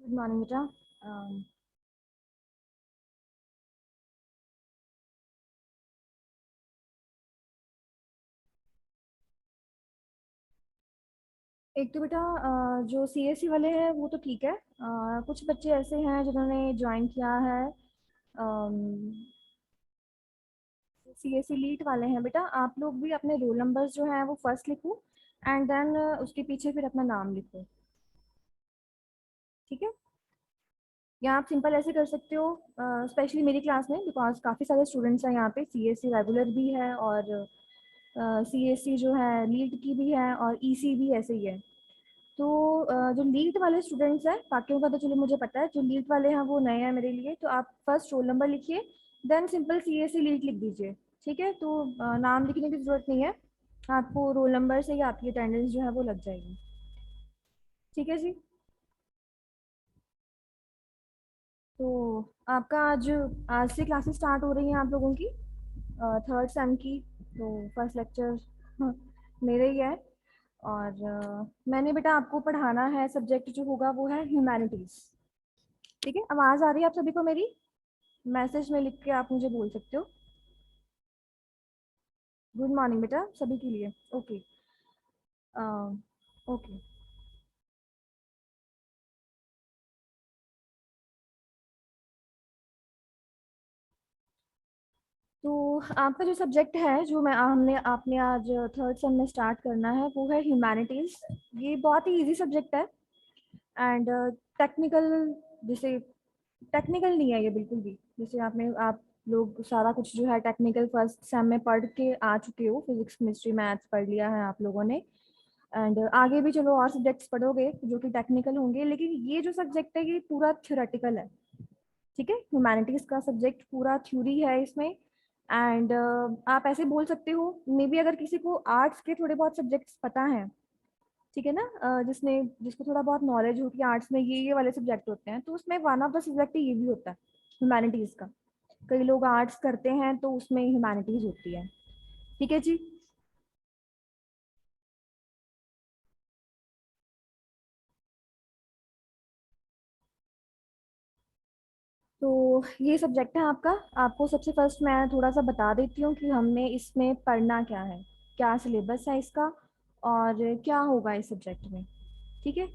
Good morning बेटा। एक तो बेटा जो सीएससी वाले हैं वो तो ठीक है। कुछ बच्चे ऐसे हैं जिन्होंने ज्वाइन किया है। सीएससी लीड वाले हैं बेटा, आप लोग भी अपने रोल नंबर्स जो हैं वो फर्स्ट लिखो एंड देन उसके पीछे फिर अपना नाम लिखो। ठीक है, या आप सिंपल ऐसे कर सकते हो, स्पेशली मेरी क्लास में बिकॉज काफ़ी सारे स्टूडेंट्स हैं यहाँ पे। सीएससी रेगुलर भी है और सीएससी जो है लीड की भी है और ईसी भी ऐसे ही है। तो जो लीड वाले स्टूडेंट्स हैं, बाकियों का तो चलो मुझे पता है, जो लीड वाले हैं वो नए हैं मेरे लिए, तो आप फर्स्ट रोल नंबर लिखिए देन सिंपल सीएससी लीड लिख दीजिए। ठीक है, तो नाम लिखने की ज़रूरत नहीं है, आपको रोल नंबर से ही आपकी अटेंडेंस जो है वो लग जाएगी। ठीक है जी। तो आपका आज से क्लासेस स्टार्ट हो रही हैं आप लोगों की, थर्ड सेम की। तो फर्स्ट लेक्चर मेरे ही है और मैंने बेटा आपको पढ़ाना है, सब्जेक्ट जो होगा वो है ह्यूमैनिटीज़। ठीक है, आवाज़ आ रही है आप सभी को मेरी? मैसेज में लिख के आप मुझे बोल सकते हो। गुड मॉर्निंग बेटा सभी के लिए। ओके। ओके, तो आपका जो सब्जेक्ट है जो मैं हमने आपने आज थर्ड सेम में स्टार्ट करना है वो है ह्यूमैनिटीज़। ये बहुत ही इजी सब्जेक्ट है एंड टेक्निकल, जैसे टेक्निकल नहीं है ये बिल्कुल भी। जैसे आप लोग सारा कुछ जो है टेक्निकल फर्स्ट सेम में पढ़ के आ चुके हो, फिजिक्स केमिस्ट्री मैथ्स पढ़ लिया है आप लोगों ने एंड आगे भी चलो और सब्जेक्ट्स पढ़ोगे जो कि टेक्निकल होंगे, लेकिन ये जो सब्जेक्ट है ये पूरा थ्योरेटिकल है। ठीक है, ह्यूमैनिटीज़ का सब्जेक्ट पूरा थ्योरी है इसमें एंड आप ऐसे बोल सकते हो मे बी अगर किसी को आर्ट्स के थोड़े बहुत सब्जेक्ट्स पता हैं, ठीक है ना, जिसको थोड़ा बहुत नॉलेज हो कि आर्ट्स में ये वाले सब्जेक्ट होते हैं, तो उसमें वन ऑफ द सब्जेक्ट ये भी होता है ह्यूमैनिटीज़ का। कई लोग आर्ट्स करते हैं तो उसमें ह्यूमैनिटीज़ होती है। ठीक है जी। तो ये सब्जेक्ट है आपका। आपको सबसे फर्स्ट मैं थोड़ा सा बता देती हूँ कि हमने इसमें पढ़ना क्या है, क्या सिलेबस है इसका और क्या होगा इस सब्जेक्ट में। ठीक है।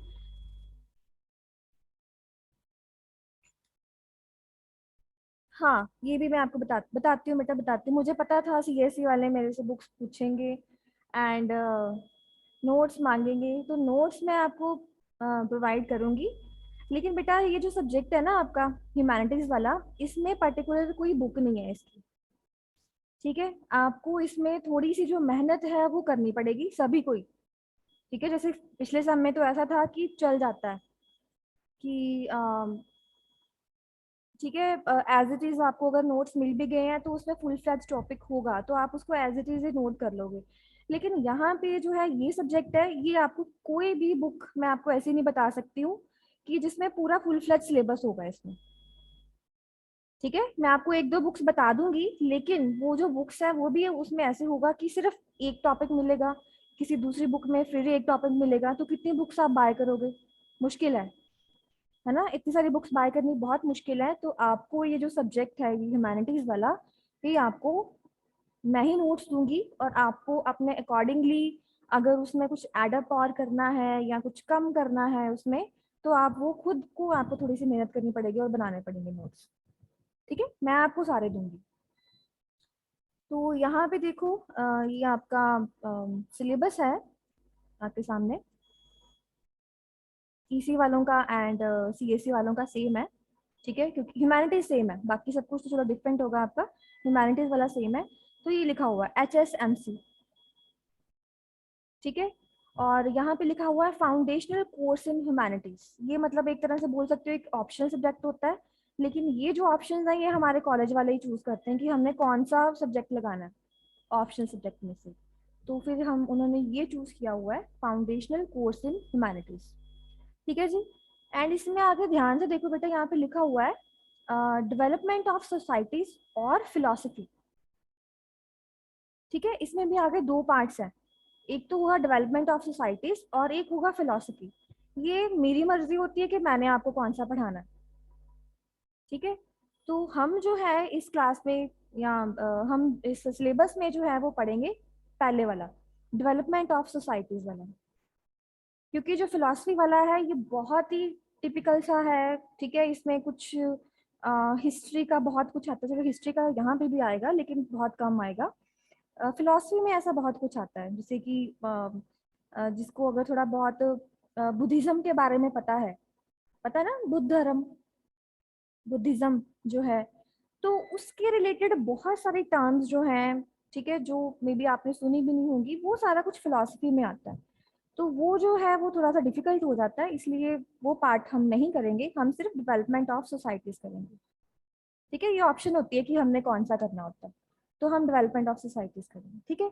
हाँ, ये भी मैं आपको बताती हूँ बेटा, बताती हूँ। मुझे पता था सीएससी वाले मेरे से बुक्स पूछेंगे एंड नोट्स मांगेंगे, तो नोट्स मैं आपको प्रोवाइड करूँगी। लेकिन बेटा ये जो सब्जेक्ट है ना आपका ह्यूमैनिटीज़ वाला, इसमें पर्टिकुलर कोई बुक नहीं है इसकी। ठीक है, आपको इसमें थोड़ी सी जो मेहनत है वो करनी पड़ेगी सभी को ही। ठीक है, जैसे पिछले समय में तो ऐसा था कि चल जाता है कि ठीक है, एज इट इज़ आपको अगर नोट्स मिल भी गए हैं तो उसमें फुल फ्लैज टॉपिक होगा तो आप उसको एज इट इज़ ही नोट कर लोगे। लेकिन यहाँ पे जो है ये सब्जेक्ट है, ये आपको कोई भी बुक मैं आपको ऐसे नहीं बता सकती हूँ कि जिसमें पूरा फुल फ्लैज सिलेबस होगा इसमें। ठीक है, मैं आपको एक दो बुक्स बता दूंगी, लेकिन वो जो बुक्स है वो भी उसमें ऐसे होगा कि सिर्फ एक टॉपिक मिलेगा, किसी दूसरी बुक में फिर एक टॉपिक मिलेगा, तो कितनी बुक्स आप बाय करोगे? मुश्किल है ना, इतनी सारी बुक्स बाय करनी बहुत मुश्किल है। तो आपको ये जो सब्जेक्ट है ये ह्यूमैनिटीज वाला, ये आपको मैं ही नोट्स दूंगी और आपको अपने अकॉर्डिंगली अगर उसमें कुछ एडअप और करना है या कुछ कम करना है उसमें, तो आप वो खुद को आपको थोड़ी सी मेहनत करनी पड़ेगी और बनाने पड़ेंगे नोट्स। ठीक है, मैं आपको सारे दूंगी। तो यहाँ पे देखो, ये आपका सिलेबस है आपके सामने। ईसी वालों का एंड सीएससी वालों का सेम है। ठीक है, क्योंकि ह्यूमैनिटीज सेम है, बाकी सब कुछ तो थोड़ा डिफरेंट होगा आपका, ह्यूमैनिटीज वाला सेम है। तो ये लिखा हुआ है HSMC। ठीक है, और यहाँ पे लिखा हुआ है फाउंडेशनल कोर्स इन ह्यूमैनिटीज। ये मतलब एक तरह से बोल सकते हो एक ऑप्शनल सब्जेक्ट होता है, लेकिन ये जो ऑप्शन है ये हमारे कॉलेज वाले ही चूज करते हैं कि हमने कौन सा सब्जेक्ट लगाना है ऑप्शनल सब्जेक्ट में से। तो फिर हम उन्होंने ये चूज किया हुआ है फाउंडेशनल कोर्स इन ह्यूमैनिटीज। ठीक है जी। एंड इसमें आगे ध्यान से देखो बेटा, यहाँ पे लिखा हुआ है डेवलपमेंट ऑफ सोसाइटीज और फिलोसफी। ठीक है, इसमें भी आगे दो पार्ट्स हैं, एक तो होगा डेवलपमेंट ऑफ सोसाइटीज और एक होगा फिलोसफी। ये मेरी मर्जी होती है कि मैंने आपको कौन सा पढ़ाना है। ठीक है। तो हम जो है इस क्लास में या हम इस सिलेबस में जो है वो पढ़ेंगे पहले वाला, डेवलपमेंट ऑफ सोसाइटीज वाला। क्योंकि जो फिलॉसफी वाला है ये बहुत ही टिपिकल सा है। ठीक है, इसमें कुछ हिस्ट्री का बहुत कुछ आता है। चलो हिस्ट्री का यहाँ पे भी आएगा लेकिन बहुत कम आएगा। फिलॉसफी में ऐसा बहुत कुछ आता है, जैसे कि जिसको अगर थोड़ा बहुत बुद्धिज्म के बारे में पता है ना, बुद्ध धर्म, बुद्धिज्म जो है, तो उसके रिलेटेड बहुत सारे टर्म्स जो हैं, ठीक है, जो मे बी आपने सुनी भी नहीं होंगी, वो सारा कुछ फिलॉसफी में आता है। तो वो जो है वो थोड़ा सा डिफिकल्ट हो जाता है, इसलिए वो पार्ट हम नहीं करेंगे, हम सिर्फ डेवलपमेंट ऑफ सोसाइटीज करेंगे। ठीक है, ये ऑप्शन होती है कि हमने कौन सा करना होता है, तो हम डेवलपमेंट ऑफ सोसाइटीज करेंगे। ठीक है।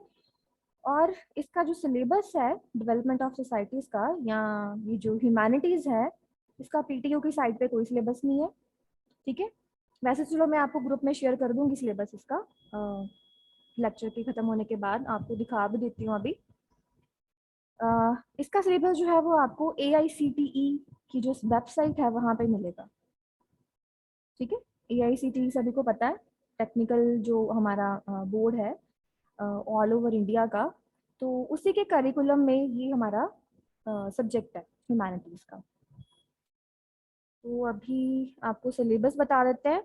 और इसका जो सिलेबस है डेवलपमेंट ऑफ सोसाइटीज का, या ये जो ह्यूमैनिटीज है, इसका पीटीयू की साइट पे कोई सिलेबस नहीं है। ठीक है। वैसे चलो मैं आपको ग्रुप में शेयर कर दूंगी सिलेबस इसका, लेक्चर के खत्म होने के बाद आपको दिखा भी देती हूँ अभी। इसका सिलेबस जो है वो आपको AICTE की जो वेबसाइट है वहाँ पे मिलेगा। ठीक है। AICTE सभी को पता है, टेक्निकल जो हमारा बोर्ड है ऑल ओवर इंडिया का, तो उसी के करिकुलम में ये हमारा सब्जेक्ट है ह्यूमैनिटीज का। तो अभी आपको सिलेबस बता देते हैं।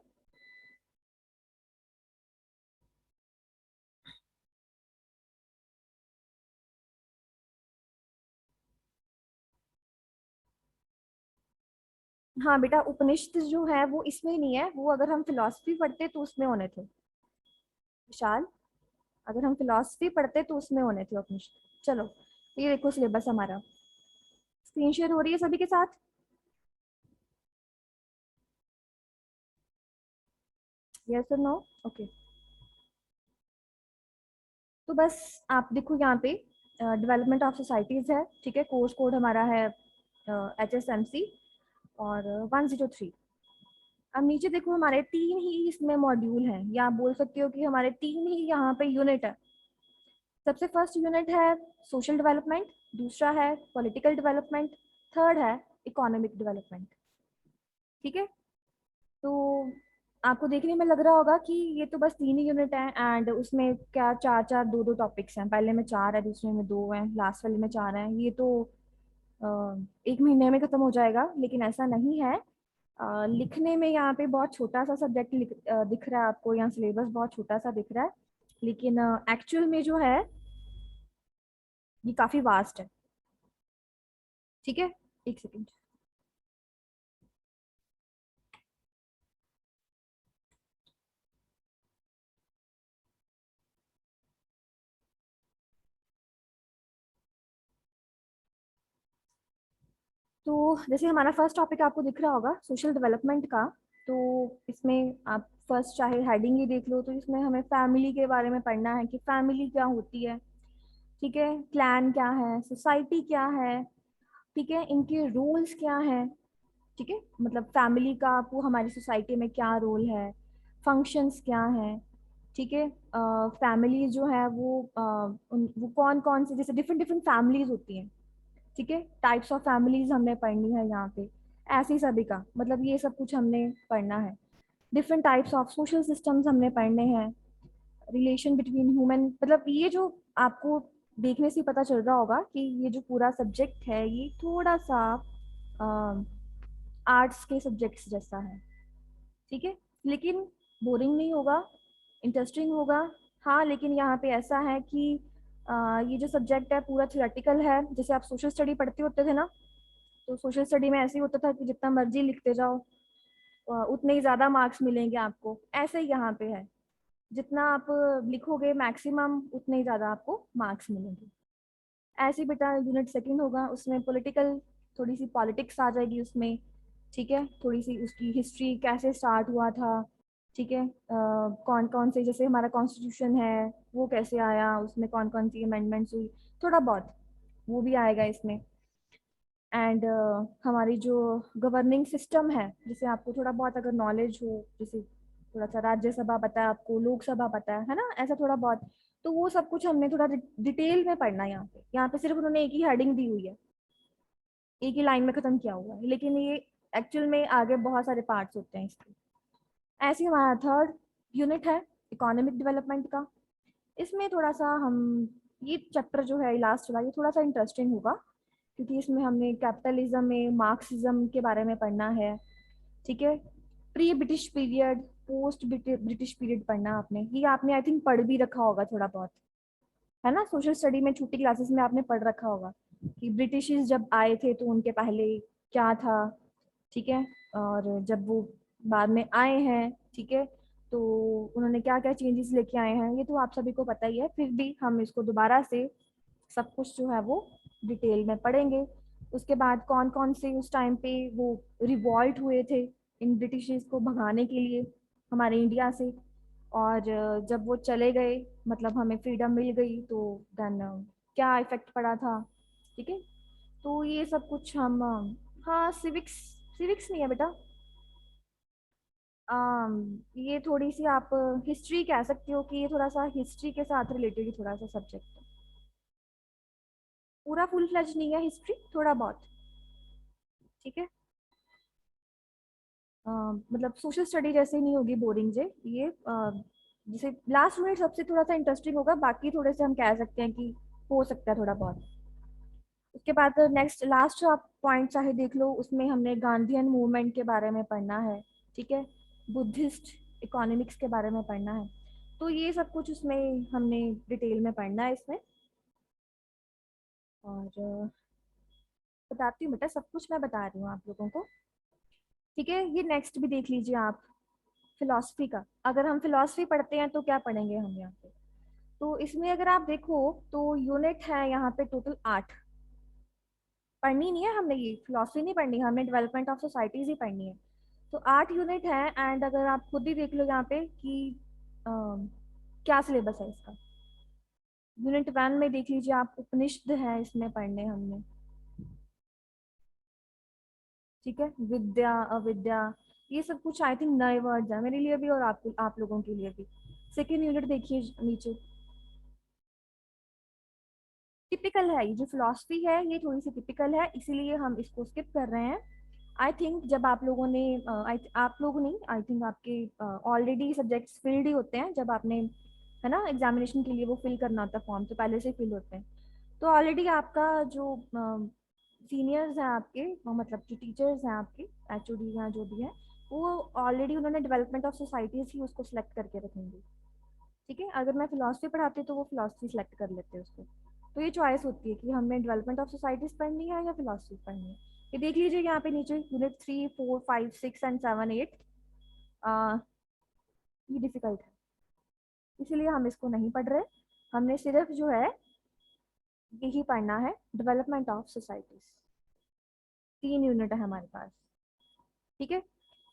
हाँ बेटा, उपनिषद जो है वो इसमें नहीं है, वो अगर हम फिलॉसफी पढ़ते तो उसमें होने थे विशाल। अगर हम फिलॉसफी पढ़ते तो उसमें होने थे उपनिषद। चलो ये देखो सिलेबस हमारा, स्क्रीन शेयर हो रही है सभी के साथ। यस और नो? ओके। तो बस आप देखो यहाँ पे डेवलपमेंट ऑफ सोसाइटीज है। ठीक है, कोर्स कोड हमारा है HSMC और 103। अब नीचे देखो हमारे 3 ही इसमें मॉड्यूल हैं, या आप बोल सकते हो कि हमारे 3 ही यहाँ पे यूनिट है। सबसे फर्स्ट यूनिट है सोशल डेवलपमेंट, दूसरा है पॉलिटिकल डेवलपमेंट, थर्ड है इकोनॉमिक डेवलपमेंट। ठीक है। तो आपको देखने में लग रहा होगा कि ये तो बस 3 ही यूनिट हैं, एंड उसमें क्या चार चार दो दो टॉपिक्स हैं, पहले में 4 है, दूसरे में 2 हैं, लास्ट वाले में 4 हैं। ये तो अ, 1 महीने में खत्म हो जाएगा, लेकिन ऐसा नहीं है। लिखने में यहाँ पे बहुत छोटा सा सब्जेक्ट दिख रहा है आपको, यहाँ सिलेबस बहुत छोटा सा दिख रहा है, लेकिन एक्चुअल में जो है ये काफी वास्ट है। ठीक है, एक सेकेंड। तो जैसे हमारा फर्स्ट टॉपिक आपको दिख रहा होगा सोशल डेवलपमेंट का, तो इसमें आप फर्स्ट चाहे हेडिंग ही देख लो, तो इसमें हमें फैमिली के बारे में पढ़ना है कि फैमिली क्या होती है। ठीक है, क्लैन क्या है, सोसाइटी क्या है, ठीक है, इनके रूल्स क्या है। ठीक है, मतलब फैमिली का आपको हमारी सोसाइटी में क्या रोल है, फंक्शंस क्या है। ठीक है, फैमिली जो है वो वो कौन कौन से, जैसे डिफरेंट डिफरेंट फैमिलीज होती हैं। ठीक है, टाइप्स ऑफ फैमिलीज हमने पढ़नी है यहाँ पे, ऐसे ही सभी का मतलब ये सब कुछ हमने पढ़ना है। Different types of social systems हमने पढ़ने हैं, रिलेशन बिटवीन ह्यूमन, मतलब ये जो आपको देखने से ही पता चल रहा होगा कि ये जो पूरा सब्जेक्ट है ये थोड़ा सा आर्ट्स के सब्जेक्ट्स जैसा है। ठीक है, लेकिन बोरिंग नहीं होगा, इंटरेस्टिंग होगा। हाँ, लेकिन यहाँ पे ऐसा है कि ये जो सब्जेक्ट है पूरा थियोरेटिकल है, जैसे आप सोशल स्टडी पढ़ते होते थे ना, तो सोशल स्टडी में ऐसे ही होता था कि जितना मर्जी लिखते जाओ उतने ही ज़्यादा मार्क्स मिलेंगे आपको, ऐसे ही यहाँ पे है, जितना आप लिखोगे मैक्सिमम उतने ही ज़्यादा आपको मार्क्स मिलेंगे। ऐसे ही बेटा यूनिट सेकंड होगा, उसमें पॉलिटिकल, थोड़ी सी पॉलिटिक्स आ जाएगी उसमें। ठीक है, थोड़ी सी उसकी हिस्ट्री कैसे स्टार्ट हुआ था। ठीक है, कौन कौन से, जैसे हमारा कॉन्स्टिट्यूशन है वो कैसे आया, उसमें कौन कौन सी अमेंडमेंट्स हुई, थोड़ा बहुत वो भी आएगा इसमें। एंड हमारी जो गवर्निंग सिस्टम है, जिसे आपको थोड़ा बहुत अगर नॉलेज हो, जैसे थोड़ा सा राज्यसभा पता है आपको, लोकसभा पता है ना, ऐसा थोड़ा बहुत, तो वो सब कुछ हमने थोड़ा डिटेल में पढ़ना है यहाँ पे। यहाँ पे सिर्फ उन्होंने एक ही हेडिंग दी हुई है, एक ही लाइन में खत्म किया हुआ है, लेकिन ये एक्चुअल में आगे बहुत सारे पार्ट्स होते हैं इसके। ऐसे ही हमारा थर्ड यूनिट है इकोनॉमिक डेवलपमेंट का। इसमें थोड़ा सा हम, ये चैप्टर जो है लास्ट वाला, ये थोड़ा सा इंटरेस्टिंग होगा, क्योंकि इसमें हमने कैपिटलिज्म में मार्क्सिज्म के बारे में पढ़ना है। ठीक है, pre British period, post British period पढ़ना आपने, ये आपने आई थिंक पढ़ भी रखा होगा थोड़ा बहुत, है ना, सोशल स्टडी में छोटी क्लासेस में आपने पढ़ रखा होगा कि ब्रिटिश जब आए थे तो उनके पहले क्या था। ठीक है, और जब वो बाद में आए हैं, ठीक है, तो उन्होंने क्या क्या चेंजेस लेके आए हैं, ये तो आप सभी को पता ही है, फिर भी हम इसको दोबारा से सब कुछ जो है वो डिटेल में पढ़ेंगे। उसके बाद कौन कौन से उस टाइम पे वो रिवॉल्ट हुए थे इन ब्रिटिश को भगाने के लिए हमारे इंडिया से, और जब वो चले गए, मतलब हमें फ्रीडम मिल गई, तो देन क्या इफेक्ट पड़ा था। ठीक है, तो ये सब कुछ हम हाँ, सिविक्स, सिविक्स नहीं है बेटा, ये थोड़ी सी आप हिस्ट्री कह सकते हो, कि ये थोड़ा सा हिस्ट्री के साथ रिलेटेड थोड़ा सा सब्जेक्ट है। पूरा फुल फ्लेज नहीं है हिस्ट्री, थोड़ा बहुत। ठीक है, मतलब सोशल स्टडी जैसे नहीं होगी बोरिंग जे ये, जैसे लास्ट मिनट सबसे थोड़ा सा इंटरेस्टिंग होगा, बाकी थोड़े से हम कह सकते हैं कि हो सकता है थोड़ा बहुत। उसके बाद नेक्स्ट लास्ट आप पॉइंट चाहे देख लो, उसमें हमने गांधीयन मूवमेंट के बारे में पढ़ना है। ठीक है, बुद्धिस्ट इकोनॉमिक्स के बारे में पढ़ना है। तो ये सब कुछ उसमें हमने डिटेल में पढ़ना है इसमें। और बताती हूँ बेटा, सब कुछ मैं बता रही हूँ आप लोगों को। ठीक है, ये नेक्स्ट भी देख लीजिए आप, फिलॉसफी का। अगर हम फिलॉसफी पढ़ते हैं तो क्या पढ़ेंगे हम यहाँ पे, तो इसमें अगर आप देखो तो यूनिट है यहाँ पे टोटल 8। पढ़नी नहीं है हमने, ये फिलॉसफी नहीं पढ़नी, हमने डेवलपमेंट ऑफ सोसाइटीज ही पढ़नी है। तो 8 यूनिट है, एंड अगर आप खुद ही देख लो यहाँ पे कि क्या सिलेबस है इसका। यूनिट 1 में देख लीजिए आप, उपनिषद है इसमें पढ़ने हमने। ठीक है, विद्या अविद्या, ये सब कुछ आई थिंक नए वर्ड्स है मेरे लिए भी, और आप लोगों के लिए भी। सेकेंड यूनिट देखिए नीचे, टिपिकल है, ये जो फिलॉसफी है ये थोड़ी सी टिपिकल है, इसीलिए हम इसको स्किप कर रहे हैं। आई थिंक जब आप लोगों ने आप लोग नहीं, आई थिंक आपके ऑलरेडी सब्जेक्ट्स फिल्ड ही होते हैं, जब आपने, है ना, एग्जामिनेशन के लिए वो फिल करना होता है फॉर्म, तो पहले से फिल होते हैं। तो ऑलरेडी आपका जो सीनियर्स हैं आपके, मतलब जो टीचर्स हैं आपके, एचओडी हैं जो भी हैं, वो ऑलरेडी उन्होंने डेवलपमेंट ऑफ सोसाइटीज ही उसको सिलेक्ट करके रखेंगे। ठीक है, अगर मैं फिलोसफी पढ़ाती हूँ तो वो फिलोसफी सेलेक्ट कर लेते हैं उसको। तो ये चॉइस होती है कि हमें डेवलपमेंट ऑफ सोसाइटीज पढ़नी है या फिलोसफी पढ़नी है। ये देख लीजिए यहाँ पे नीचे, यूनिट 3 4 5 6 एंड 7 8, ये डिफिकल्ट है, इसीलिए हम इसको नहीं पढ़ रहे। हमने सिर्फ जो है यही पढ़ना है, डेवलपमेंट ऑफ सोसाइटीज। 3 यूनिट है हमारे पास। ठीक है,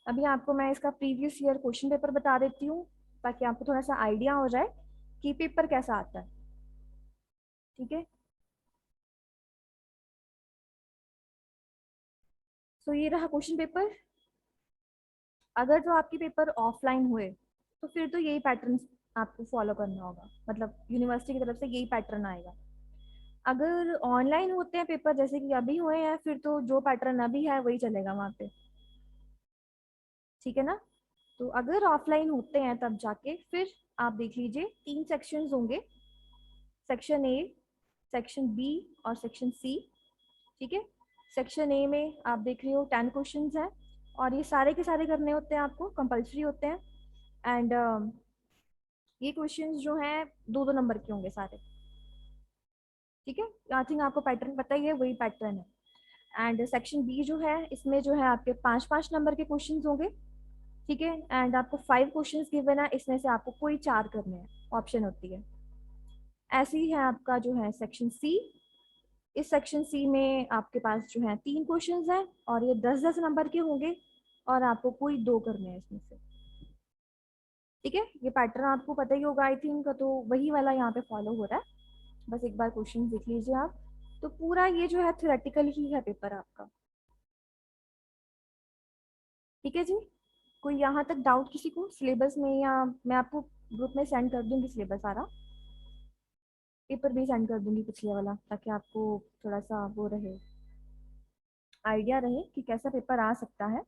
अभी आपको मैं इसका प्रीवियस ईयर क्वेश्चन पेपर बता देती हूँ, ताकि आपको थोड़ा सा आइडिया हो जाए कि पेपर कैसा आता है। ठीक है, तो ये रहा क्वेश्चन पेपर। अगर जो आपके पेपर ऑफलाइन हुए तो फिर तो यही पैटर्न आपको फॉलो करना होगा, मतलब यूनिवर्सिटी की तरफ से यही पैटर्न आएगा। अगर ऑनलाइन होते हैं पेपर, जैसे कि अभी हुए हैं, फिर तो जो पैटर्न अभी है वही चलेगा वहाँ पे। ठीक है ना, तो अगर ऑफलाइन होते हैं तब जाके फिर आप देख लीजिए, 3 सेक्शंस होंगे, सेक्शन ए, सेक्शन बी और सेक्शन सी। ठीक है, सेक्शन ए में आप देख रहे हो 10 क्वेश्चंस हैं, और ये सारे के सारे करने होते हैं, आपको कंपलसरी होते हैं। एंड ये क्वेश्चंस जो हैं 2 2 नंबर के होंगे सारे। ठीक है, आई थिंक आपको पैटर्न पता ही है, वही पैटर्न है। एंड सेक्शन बी जो है, इसमें जो है आपके 5 5 नंबर के क्वेश्चंस होंगे। ठीक है, एंड आपको 5 क्वेश्चंस गिवन है, इसमें से आपको कोई 4 करने हैं, ऑप्शन होती है। ऐसे ही है आपका जो है सेक्शन सी। इस सेक्शन सी में आपके पास जो है 3 क्वेश्चंस हैं, और ये 10 10 नंबर के होंगे, और आपको कोई 2 करने हैं इसमें से। ठीक है, ये पैटर्न आपको पता ही होगा आई थिंक, तो वही वाला यहाँ पे फॉलो हो रहा है। बस एक बार क्वेश्चन देख लीजिए आप। तो पूरा ये जो है थ्योरेटिकल ही है पेपर आपका। ठीक है जी, कोई यहाँ तक डाउट किसी को सिलेबस में, या मैं आपको ग्रुप में सेंड कर दूंगी सिलेबस सारा, पेपर भी सेंड कर दूंगी पिछले वाला, ताकि आपको थोड़ा सा वो रहे। आइडिया रहे कि कैसा पेपर आ सकता है।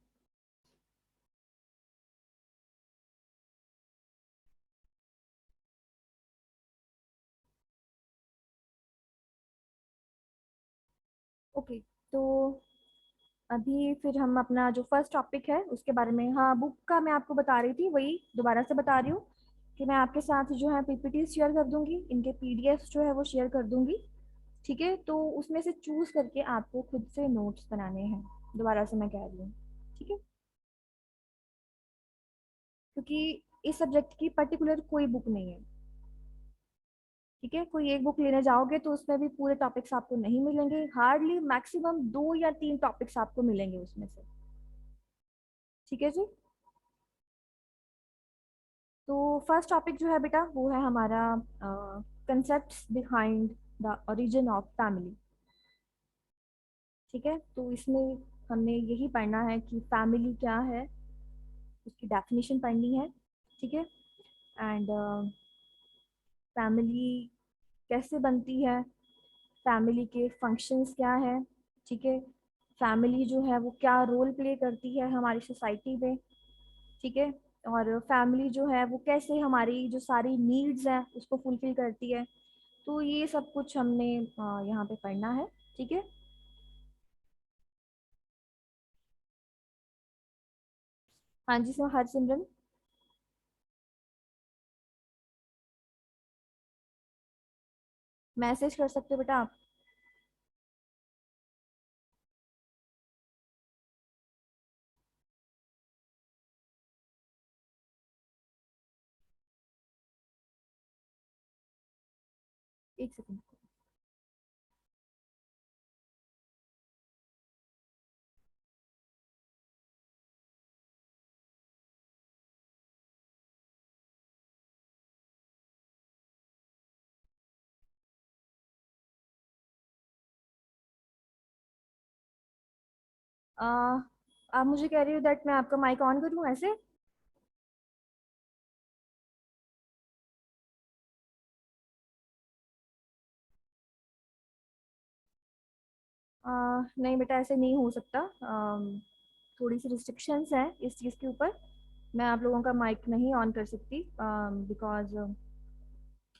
ओके, तो अभी फिर हम अपना जो फर्स्ट टॉपिक है उसके बारे में, हाँ बुक का मैं आपको बता रही थी, वही दोबारा से बता रही हूँ कि मैं आपके साथ जो है पीपीटी शेयर कर दूंगी, इनके पीडीएफ जो है वो शेयर कर दूंगी। ठीक है, तो उसमें से चूज करके आपको खुद से नोट्स बनाने हैं, दोबारा से मैं कह रही हूँ। ठीक है, क्योंकि इस सब्जेक्ट की पर्टिकुलर कोई बुक नहीं है। ठीक है, कोई एक बुक लेने जाओगे तो उसमें भी पूरे टॉपिक्स आपको नहीं मिलेंगे, हार्डली मैक्सिमम 2 या 3 टॉपिक्स आपको मिलेंगे उसमें से। ठीक है जी। तो फर्स्ट टॉपिक जो है बेटा वो है हमारा concepts behind the origin of family. ठीक है, तो इसमें हमने यही पढ़ना है कि फैमिली क्या है, उसकी डेफिनेशन पढ़नी है। ठीक है, एंड फैमिली कैसे बनती है, फैमिली के फंक्शंस क्या है। ठीक है, फैमिली जो है वो क्या रोल प्ले करती है हमारी सोसाइटी में। ठीक है, और फैमिली जो है वो कैसे हमारी जो सारी नीड्स हैं उसको फुलफिल करती है। तो ये सब कुछ हमने यहाँ पे पढ़ना है। ठीक है, हाँ जी सर, हरसिमरन। मैसेज कर सकते हो बेटा आप। एक सेकंड। आप मुझे कह रही हो दैट मैं आपका माइक ऑन करूँ ऐसे? नहीं बेटा, ऐसे नहीं हो सकता। थोड़ी सी रिस्ट्रिक्शंस हैं इस चीज़ के ऊपर। मैं आप लोगों का माइक नहीं ऑन कर सकती बिकॉज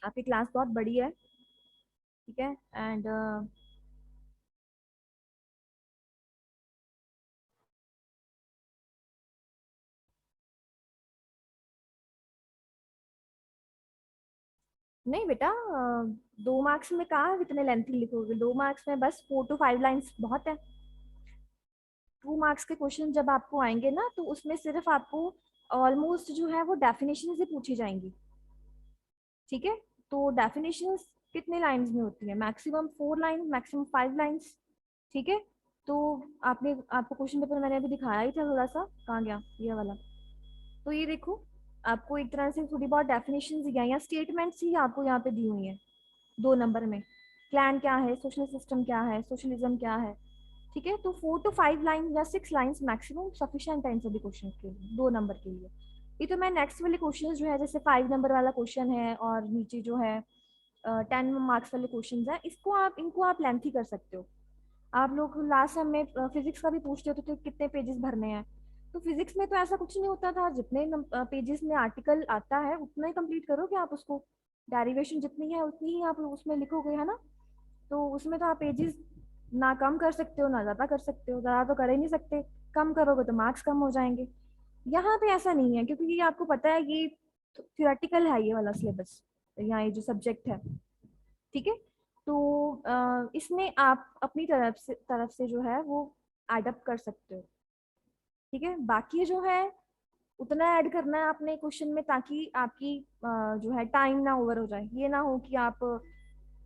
आपकी क्लास बहुत बड़ी है। ठीक है, एंड नहीं बेटा, 2 मार्क्स में कहाँ इतने लेंथी लिखोगे? 2 मार्क्स में बस 4 to 5 लाइन्स बहुत है। 2 मार्क्स के क्वेश्चन जब आपको आएंगे ना तो उसमें सिर्फ आपको ऑलमोस्ट जो है वो डेफिनेशन से पूछी जाएंगी। ठीक है, तो डेफिनेशंस कितने लाइंस में होती है? Maximum 4 line, maximum 5 lines. ठीक है, तो आपने आपको क्वेश्चन पेपर मैंने अभी दिखाया ही था थोड़ा सा, कहाँ गया ये वाला? तो ये देखो, आपको एक तरह से थोड़ी बहुत डेफिनेशन या स्टेटमेंट्स ही आपको यहाँ पे दी हुई हैं 2 नंबर में। क्लैन क्या है, सोशल सिस्टम क्या है, सोशलिज्म क्या है। ठीक है, तो 4 to 5 लाइन या 6 लाइन्स मैक्सिमम सफिशिएंट है इन सभी क्वेश्चन के लिए, 2 नंबर के लिए। ये तो मैं नेक्स्ट वाले क्वेश्चन जो है, जैसे 5 नंबर वाला क्वेश्चन है और नीचे जो है 10 मार्क्स वाले क्वेश्चन है, इसको आप इनको आप लेंथी कर सकते हो। आप लोग लास्ट टाइम में फिजिक्स का भी पूछते होते थे कितने पेजेस भरने हैं, तो फिजिक्स में तो ऐसा कुछ नहीं होता था, जितने पेजेस में आर्टिकल आता है उतना ही कंप्लीट करोगे आप उसको। डेरिवेशन जितनी है उतनी ही आप उसमें लिखोगे, है ना? तो उसमें तो आप पेजेस ना कम कर सकते हो ना ज्यादा कर सकते हो, ज्यादा तो कर ही नहीं सकते। कम करोगे तो मार्क्स कम हो जाएंगे। यहाँ पे ऐसा नहीं है, क्योंकि ये आपको पता है ये थियोरेटिकल है ये वाला सिलेबस, यहाँ ये जो सब्जेक्ट है। ठीक है, तो इसमें आप अपनी तरफ से जो है वो एडअप कर सकते हो। ठीक है, बाकी जो है उतना ऐड करना है आपने क्वेश्चन में, ताकि आपकी जो है टाइम ना ओवर हो जाए। ये ना हो कि आप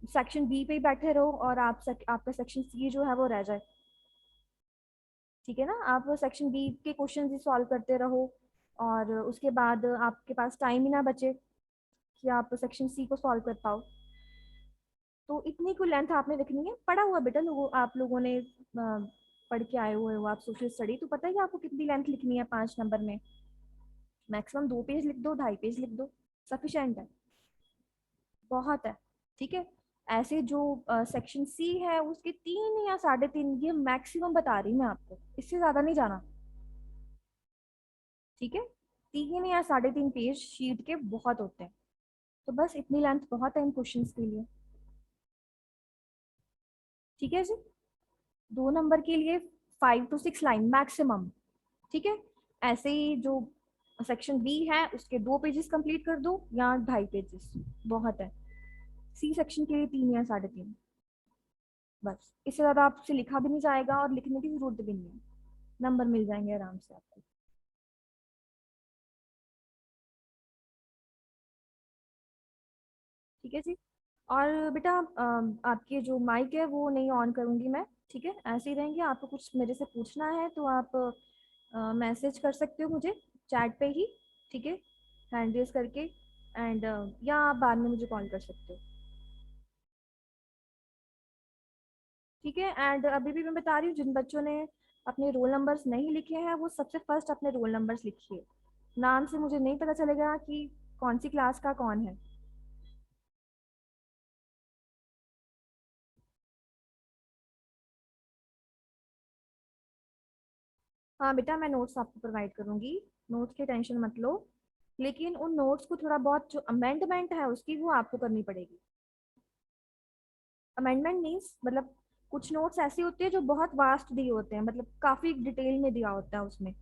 सेक्शन बी पे ही बैठे रहो और आपका सेक्शन सी जो है वो रह जाए। ठीक है ना, आप सेक्शन बी के क्वेश्चन ही सॉल्व करते रहो और उसके बाद आपके पास टाइम ही ना बचे कि आप सेक्शन सी को सॉल्व कर पाओ। तो इतनी कोई लेंथ आपने रखनी है। पढ़ा हुआ बेटा, आप लोगों ने पढ़ के आए हुए हो आप सोशल स्टडी, तो पता है कि आपको कितनी लेंथ लिखनी है 5 नंबर में। मैक्सिमम 2 पेज लिख दो, 2.5 पेज लिख दो, सफिशिएंट है, बहुत है। ठीक है, ऐसे जो सेक्शन सी है उसके 3 या 3.5, ये मैक्सिमम बता रही मैं आपको, इससे ज्यादा नहीं जाना। ठीक है, 3 या 3.5 पेज शीट के बहुत होते हैं, तो बस इतनी लेंथ बहुत है इन क्वेश्चंस के लिए। ठीक है जी, 2 नंबर के लिए 5 to 6 लाइन मैक्सिमम। ठीक है, ऐसे ही जो सेक्शन बी है उसके 2 पेजेस कंप्लीट कर दो या 2.5 पेजेस, बहुत है। सी सेक्शन के लिए 3 या 3.5, बस इससे ज्यादा आपसे लिखा भी नहीं जाएगा और लिखने की जरूरत भी नहीं है, नंबर मिल जाएंगे आराम से आपको। ठीक है जी। और बेटा आपके जो माइक है वो नहीं ऑन करूंगी मैं, ठीक है, ऐसे ही रहेंगे। आपको कुछ मेरे से पूछना है तो आप मैसेज कर सकते हो मुझे चैट पे ही, ठीक है, हैंड रेज करके, एंड या आप बाद में मुझे कॉल कर सकते हो। ठीक है, एंड अभी भी मैं बता रही हूँ, जिन बच्चों ने अपने रोल नंबर्स नहीं लिखे हैं वो सबसे फर्स्ट अपने रोल नंबर्स लिखिए। नाम से मुझे नहीं पता चलेगा कि कौन सी क्लास का कौन है। हाँ बेटा, मैं नोट्स आपको प्रोवाइड करूंगी, नोट्स की टेंशन मत लो, लेकिन उन नोट्स को थोड़ा बहुत जो अमेंडमेंट है उसकी वो आपको करनी पड़ेगी। अमेंडमेंट मीन्स मतलब कुछ नोट्स ऐसे होते हैं जो बहुत वास्ट दिए होते हैं, मतलब काफी डिटेल में दिया होता है उसमें,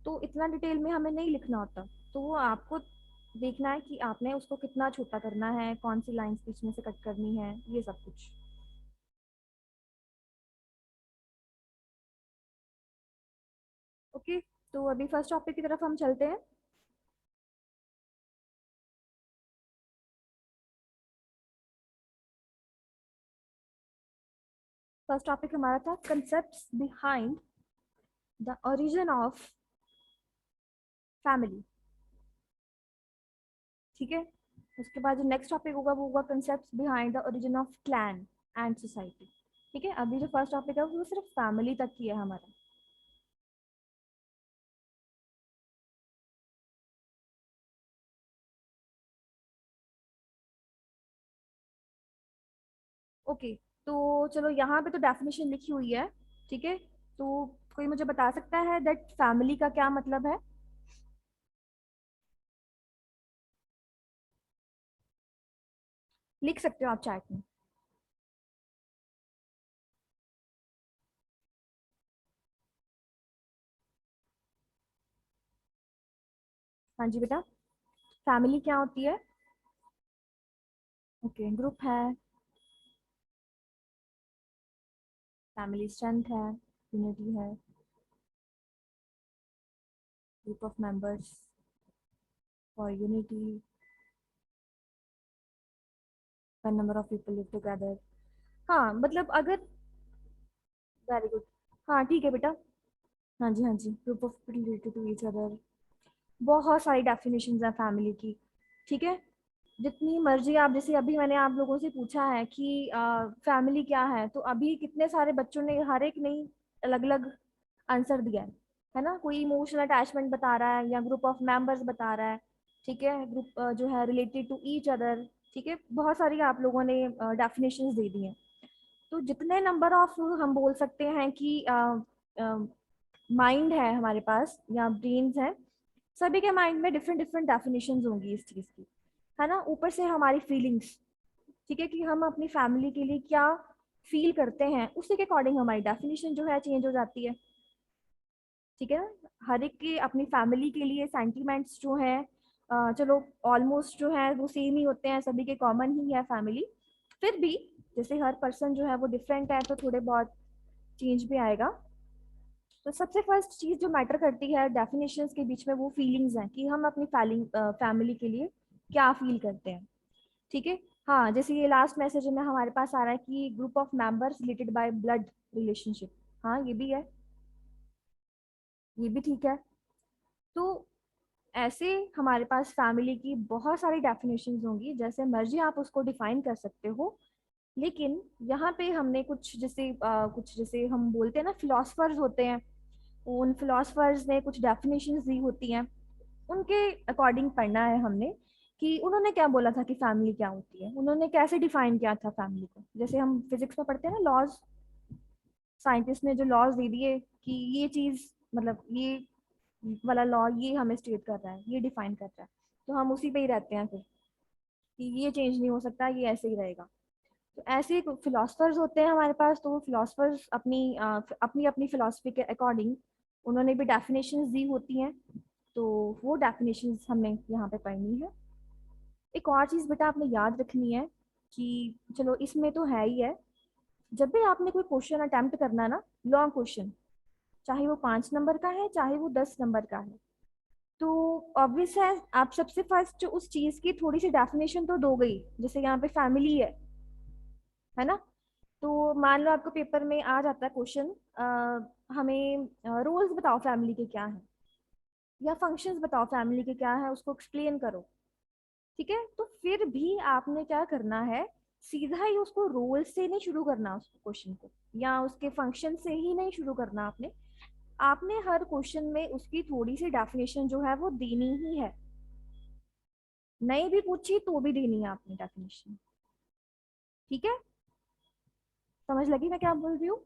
तो इतना डिटेल में हमें नहीं लिखना होता, तो वो आपको देखना है कि आपने उसको कितना छोटा करना है, कौन सी लाइंस बीच में से कट करनी है, ये सब कुछ। ओके, तो अभी फर्स्ट टॉपिक की तरफ हम चलते हैं। फर्स्ट टॉपिक हमारा था concepts behind the origin of family. ठीक है, उसके बाद जो नेक्स्ट टॉपिक होगा वो होगा concepts behind the origin of clan and society. ठीक है, अभी जो फर्स्ट टॉपिक है वो सिर्फ फैमिली तक की है हमारा। ओके, तो चलो यहाँ पे तो डेफिनेशन लिखी हुई है, ठीक है, तो कोई मुझे बता सकता है दैट फैमिली का क्या मतलब है? लिख सकते हो आप चैट में। हाँ जी बेटा, फैमिली क्या होती है? ओके, ग्रुप है, फैमिली स्ट्रेंथ है, यूनिटी है, group of members for unity, one number of people live together. हाँ मतलब अगर, वेरी गुड, हाँ ठीक है बेटा, हाँ जी हाँ जी, group of people related to each other, बहुत सारी डेफिनेशंस हैं फैमिली की। ठीक है, जितनी मर्जी आप, जैसे अभी मैंने आप लोगों से पूछा है कि फैमिली क्या है, तो अभी कितने सारे बच्चों ने हर एक नई अलग अलग आंसर दिया है ना, कोई इमोशनल अटैचमेंट बता रहा है या ग्रुप ऑफ मेंबर्स बता रहा है, ठीक है, ग्रुप जो है रिलेटेड टू ईच अदर, ठीक है, बहुत सारी आप लोगों ने डेफिनेशंस दे दी हैं। तो जितने नंबर ऑफ हम बोल सकते हैं कि माइंड है हमारे पास या ब्रेन्स हैं, सभी के माइंड में डिफरेंट डिफरेंट डेफिनेशंस होंगी इस चीज़ की, है ना, ऊपर से हमारी फीलिंग्स, ठीक है, कि हम अपनी फैमिली के लिए क्या फील करते हैं उसी के अकॉर्डिंग हमारी डेफिनेशन जो है चेंज हो जाती है। ठीक है ना, हर एक की अपनी फैमिली के लिए सेंटीमेंट्स जो है, चलो ऑलमोस्ट जो है वो सेम ही होते हैं, सभी के कॉमन ही है फैमिली, फिर भी जैसे हर पर्सन जो है वो डिफरेंट है तो थोड़े बहुत चेंज भी आएगा। तो सबसे फर्स्ट चीज जो मैटर करती है डेफिनेशंस के बीच में वो फीलिंग्स हैं कि हम अपनी फैमिली के लिए क्या फील करते हैं। ठीक है, हाँ जैसे ये लास्ट मैसेज में हमारे पास आ रहा है कि group of members related by blood relationship, हाँ ये भी है, ये भी ठीक है। तो ऐसे हमारे पास फैमिली की बहुत सारी डेफिनेशंस होंगी, जैसे मर्जी आप उसको डिफाइन कर सकते हो, लेकिन यहाँ पे हमने कुछ जैसे हम बोलते हैं ना फिलोसफर्स होते हैं, उन फिलोसफर्स ने कुछ डेफिनेशंस दी होती हैं, उनके अकॉर्डिंग पढ़ना है हमने कि उन्होंने क्या बोला था कि फैमिली क्या होती है, उन्होंने कैसे डिफाइन किया था फैमिली को। जैसे हम फिजिक्स में पढ़ते हैं ना लॉज, साइंटिस्ट ने जो लॉज दे दिए कि ये चीज मतलब ये वाला लॉ ये हमें स्टेट कर रहा है, ये डिफाइन कर रहा है, तो हम उसी पे ही रहते हैं फिर कि ये चेंज नहीं हो सकता, ये ऐसे ही रहेगा। तो ऐसे फिलोसफर्स होते हैं हमारे पास, तो वो फिलोसफर्स अपनी अपनी अपनी फिलोसफी के अकॉर्डिंग उन्होंने भी डेफिनेशंस दी होती हैं, तो वो डेफिनेशंस हमें यहाँ पे पढ़नी है। एक और चीज़ बेटा आपने याद रखनी है कि चलो इसमें तो है ही है, जब भी आपने कोई क्वेश्चन अटेम्प्ट करना ना, लॉन्ग क्वेश्चन, चाहे वो 5 नंबर का है चाहे वो 10 नंबर का है, तो ऑब्वियस है आप सबसे फर्स्ट उस चीज की थोड़ी सी डेफिनेशन तो दो गई। जैसे यहाँ पे फैमिली है ना, तो मान लो आपको पेपर में आ जाता है क्वेश्चन, हमें रोल्स बताओ फैमिली के क्या है, या फंक्शंस बताओ फैमिली के क्या है, उसको एक्सप्लेन करो। ठीक है, तो फिर भी आपने क्या करना है, सीधा ही उसको रोल से नहीं शुरू करना उस क्वेश्चन को, या उसके फंक्शन से ही नहीं शुरू करना आपने। आपने हर क्वेश्चन में उसकी थोड़ी सी डेफिनेशन जो है वो देनी ही है, नहीं भी पूछी तो भी देनी है आपने डेफिनेशन। ठीक है, समझ लगी मैं क्या बोल रही हूँ।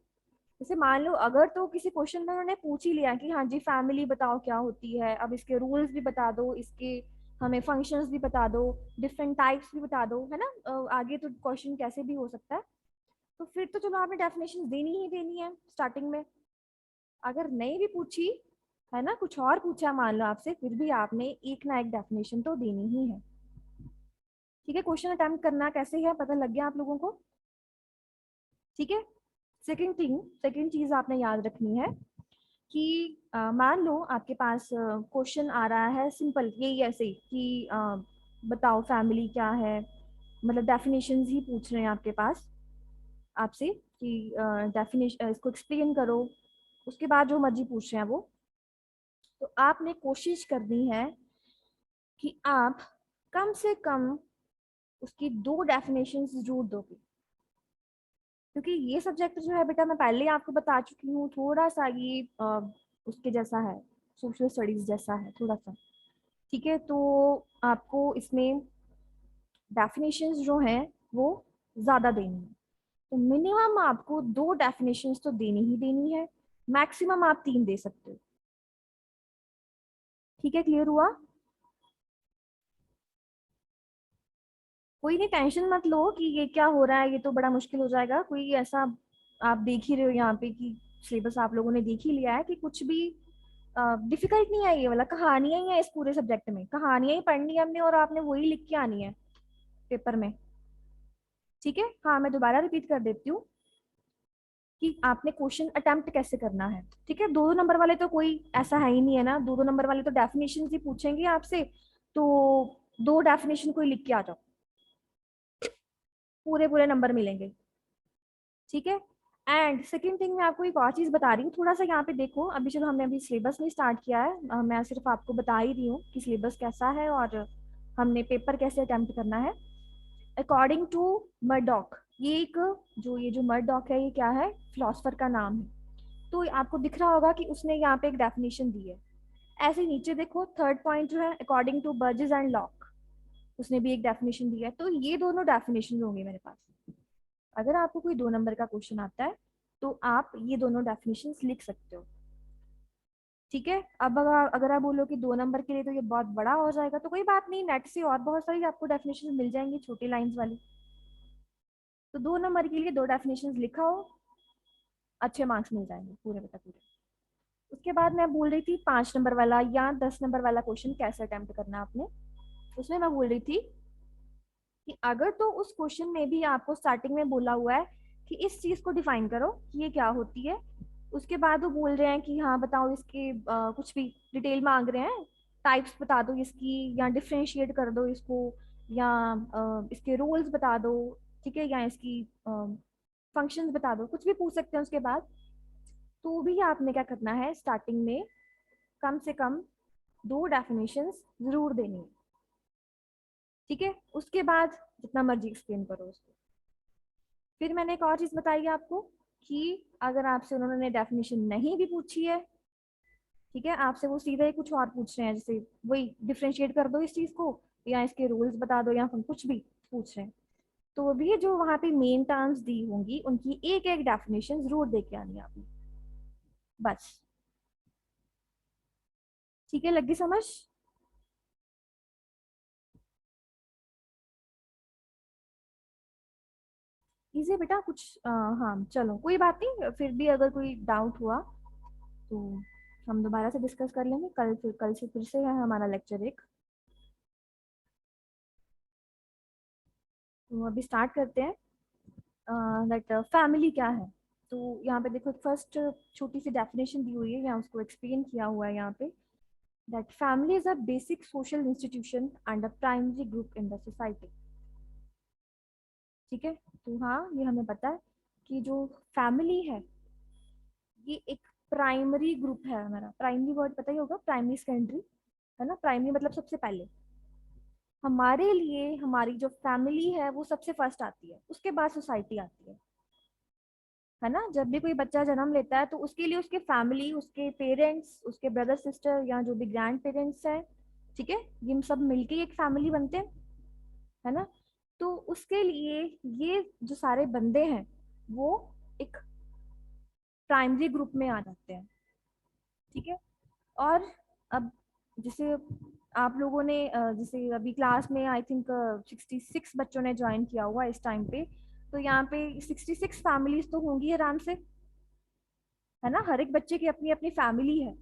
जैसे मान लो अगर तो किसी क्वेश्चन में उन्होंने पूछ ही लिया कि हाँ जी फैमिली बताओ क्या होती है, अब इसके रूल्स भी बता दो, इसके हमें फंक्शंस भी बता दो, डिफरेंट टाइप्स भी बता दो, है ना, आगे तो क्वेश्चन कैसे भी हो सकता है, तो फिर तो चलो आपने डेफिनेशन देनी ही देनी है स्टार्टिंग में। अगर नहीं भी पूछी, है ना, कुछ और पूछा मान लो आपसे, फिर भी आपने एक ना एक डेफिनेशन तो देनी ही है। ठीक है, क्वेश्चन अटेम्प्ट करना कैसे है पता लग गया आप लोगों को। ठीक है, सेकंड चीज आपने याद रखनी है कि मान लो आपके पास क्वेश्चन आ रहा है सिंपल यही ऐसे ही कि बताओ फैमिली क्या है, मतलब डेफिनेशंस ही पूछ रहे हैं आपके पास आपसे कि डेफिनेशन इसको एक्सप्लेन करो, उसके बाद जो मर्जी पूछ रहे हैं वो, तो आपने कोशिश करनी है कि आप कम से कम उसकी 2 डेफिनेशंस जरूर दोगे। क्योंकि ये सब्जेक्ट जो है बेटा मैं पहले ही आपको बता चुकी हूँ, थोड़ा सा ये उसके जैसा है, सोशल स्टडीज जैसा है थोड़ा सा। ठीक है, तो आपको इसमें डेफिनेशंस जो हैं वो ज़्यादा देनी है, तो मिनिमम आपको 2 डेफिनेशंस तो देनी ही देनी है, मैक्सिमम आप 3 दे सकते हो। ठीक है, क्लियर हुआ। कोई नहीं, टेंशन मत लो कि ये क्या हो रहा है, ये तो बड़ा मुश्किल हो जाएगा, कोई ऐसा आप देख ही रहे हो यहाँ पे कि सिलेबस आप लोगों ने देख ही लिया है कि कुछ भी डिफिकल्ट नहीं है। ये वाला कहानियां ही है, इस पूरे सब्जेक्ट में कहानियां ही पढ़नी है हमने, और आपने वही लिख के आनी है पेपर में। ठीक है, हाँ मैं दोबारा रिपीट कर देती हूँ कि आपने क्वेश्चन अटेम्प्ट कैसे करना है। ठीक है, 2-2 नंबर वाले तो कोई ऐसा है ही नहीं है ना, 2-2 नंबर वाले तो डेफिनेशन ही पूछेंगे आपसे, तो 2 डेफिनेशन कोई लिख के आ जाओ, पूरे पूरे नंबर मिलेंगे। ठीक है, एंड सेकेंड थिंग मैं आपको एक और चीज बता रही हूँ, थोड़ा सा यहाँ पे देखो, अभी चलो हमने अभी सिलेबस नहीं स्टार्ट किया है, मैं सिर्फ आपको बता ही रही हूँ कि सिलेबस कैसा है और हमने पेपर कैसे अटेम्प्ट करना है। अकॉर्डिंग टू मर्डॉक, ये जो मर्डॉक है ये क्या है, फिलोसफर का नाम है। तो आपको दिख रहा होगा कि उसने यहाँ पे एक डेफिनेशन दी है। ऐसे नीचे देखो थर्ड पॉइंट जो है according to Burgess and Locke, उसने भी एक डेफिनेशन दी है। तो ये दोनों डेफिनेशन होंगे मेरे पास। अगर आपको कोई 2 नंबर का क्वेश्चन आता है तो आप ये दोनों डेफिनेशन लिख सकते हो। ठीक है, अब अगर आप बोलो कि 2 नंबर के लिए तो ये बहुत बड़ा हो जाएगा, तो कोई बात नहीं, नेट से और बहुत सारी आपको डेफिनेशन मिल जाएंगी छोटी लाइंस वाली। तो 2 नंबर के लिए 2 डेफिनेशन लिखा हो, अच्छे मार्क्स मिल जाएंगे पूरे बता पूरे। उसके बाद मैं बोल रही थी 5 नंबर वाला या 10 नंबर वाला क्वेश्चन कैसे अटेम्प्ट करना है आपने। उसमें मैं बोल रही थी कि अगर तो उस क्वेश्चन में भी आपको स्टार्टिंग में बोला हुआ है कि इस चीज को डिफाइन करो कि ये क्या होती है, उसके बाद वो बोल रहे हैं कि हाँ बताओ इसके कुछ भी डिटेल मांग रहे हैं, टाइप्स बता दो इसकी, या डिफ्रेंशिएट कर दो इसको, या इसके रूल्स बता दो, ठीक है, या इसकी फंक्शंस बता दो, कुछ भी पूछ सकते हैं उसके बाद, तो भी आपने क्या करना है स्टार्टिंग में कम से कम 2 डेफिनेशंस जरूर देनी है। ठीक है, उसके बाद जितना मर्जी एक्सप्लेन करो उसको। फिर मैंने एक और चीज बताई आपको कि अगर आपसे उन्होंने डेफिनेशन नहीं भी पूछी है, ठीक है, आपसे वो सीधा ही कुछ और पूछ रहे हैं, जैसे वही डिफ्रेंशिएट कर दो इस चीज को, या इसके रूल्स बता दो, या फिर कुछ भी पूछ रहे हैं, तो भी जो वहां पे मेन टर्म्स दी होंगी उनकी एक एक डेफिनेशन जरूर दे के आनी है आपने, बस। ठीक है, लगी समझ? इजी बेटा कुछ हाँ चलो कोई बात नहीं, फिर भी अगर कोई डाउट हुआ तो हम दोबारा से डिस्कस कर लेंगे कल, फिर कल से फिर से है हमारा लेक्चर एक। तो अभी स्टार्ट करते हैं। दैट फैमिली क्या है। तो यहाँ पे देखो फर्स्ट छोटी सी डेफिनेशन दी हुई है, यहाँ उसको एक्सप्लेन किया हुआ है यहाँ पे, that family is a basic social institution and a primary group in the society. ठीक है, तो हाँ ये हमें पता है कि जो फैमिली है ये एक प्राइमरी ग्रुप है हमारा। प्राइमरी वर्ड पता ही होगा, प्राइमरी सेकेंडरी, है ना। प्राइमरी मतलब सबसे पहले। हमारे लिए हमारी जो फैमिली है वो सबसे फर्स्ट आती है, उसके बाद सोसाइटी आती है ना। जब भी कोई बच्चा जन्म लेता है तो उसके लिए उसके फैमिली, उसके पेरेंट्स, उसके ब्रदर सिस्टर या जो भी ग्रैंड पेरेंट्स हैं, ठीक है, ये सब मिलके एक फैमिली बनते हैं, है ना। तो उसके लिए ये जो सारे बंदे हैं वो एक प्राइमरी ग्रुप में आ जाते हैं। ठीक है। और अब जैसे आप लोगों ने जैसे अभी क्लास में आई थिंक 66 बच्चों ने ज्वाइन किया हुआ इस टाइम पे, तो यहाँ पे 66 फैमिलीज तो होंगी आराम से, है ना। हर एक बच्चे की अपनी अपनी फैमिली है।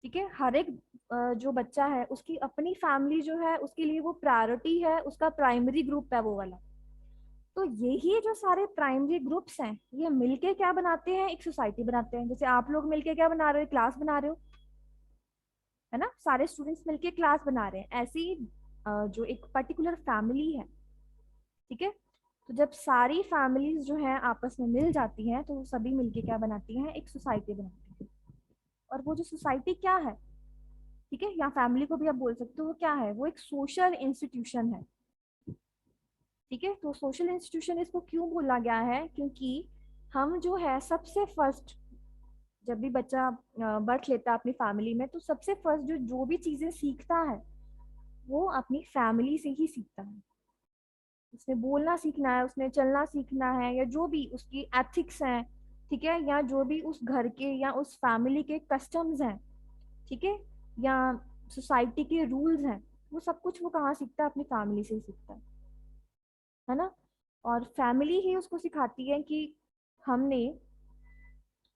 ठीक है, हर एक जो बच्चा है उसकी अपनी फैमिली जो है उसके लिए वो प्रायोरिटी है, उसका प्राइमरी ग्रुप है वो वाला। तो यही जो सारे प्राइमरी ग्रुप्स हैं ये मिलके क्या बनाते हैं, एक सोसाइटी बनाते हैं। जैसे आप लोग मिलके क्या बना रहे हो, क्लास बना रहे हो, है ना। सारे स्टूडेंट्स मिलके क्लास बना रहे हैं, ऐसी जो एक पर्टिकुलर फैमिली है। ठीक है, तो जब सारी फैमिलीज जो है आपस में मिल जाती हैं तो सभी मिलके क्या बनाती हैं, एक सोसाइटी बनाती हैं। और वो जो सोसाइटी क्या है, ठीक है, या फैमिली को भी आप बोल सकते हो, वो क्या है, वो एक सोशल इंस्टीट्यूशन है। ठीक है, तो सोशल इंस्टीट्यूशन इसको क्यों बोला गया है, क्योंकि हम जो है सबसे फर्स्ट, जब भी बच्चा बर्थ लेता है अपनी फैमिली में, तो सबसे फर्स्ट जो जो भी चीजें सीखता है वो अपनी फैमिली से ही सीखता है। उसने बोलना सीखना है, उसने चलना सीखना है, या जो भी उसकी एथिक्स हैं, ठीक है, या जो भी उस घर के या उस फैमिली के कस्टम्स हैं, ठीक है, या सोसाइटी के रूल्स हैं, वो सब कुछ वो कहाँ सीखता है, अपनी फैमिली से ही सीखता है ना। और फैमिली ही उसको सिखाती है कि हमने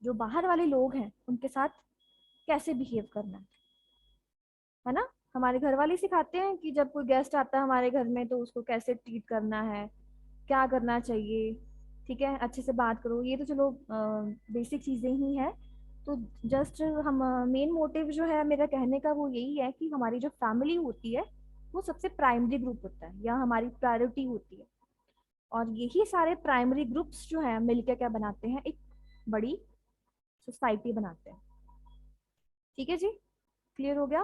जो बाहर वाले लोग हैं उनके साथ कैसे बिहेव करना है ना। हमारे घर वाले सिखाते हैं कि जब कोई गेस्ट आता है हमारे घर में तो उसको कैसे ट्रीट करना है, क्या करना चाहिए, ठीक है, अच्छे से बात करो, ये तो चलो बेसिक चीजें ही हैं। तो जस्ट हम मेन मोटिव जो है मेरा कहने का वो यही है कि हमारी जो फैमिली होती है वो सबसे प्राइमरी ग्रुप होता है या हमारी प्रायोरिटी होती है। और यही सारे प्राइमरी ग्रुप्स जो है मिलकर क्या बनाते हैं, एक बड़ी सोसाइटी बनाते हैं। ठीक है जी, क्लियर हो गया?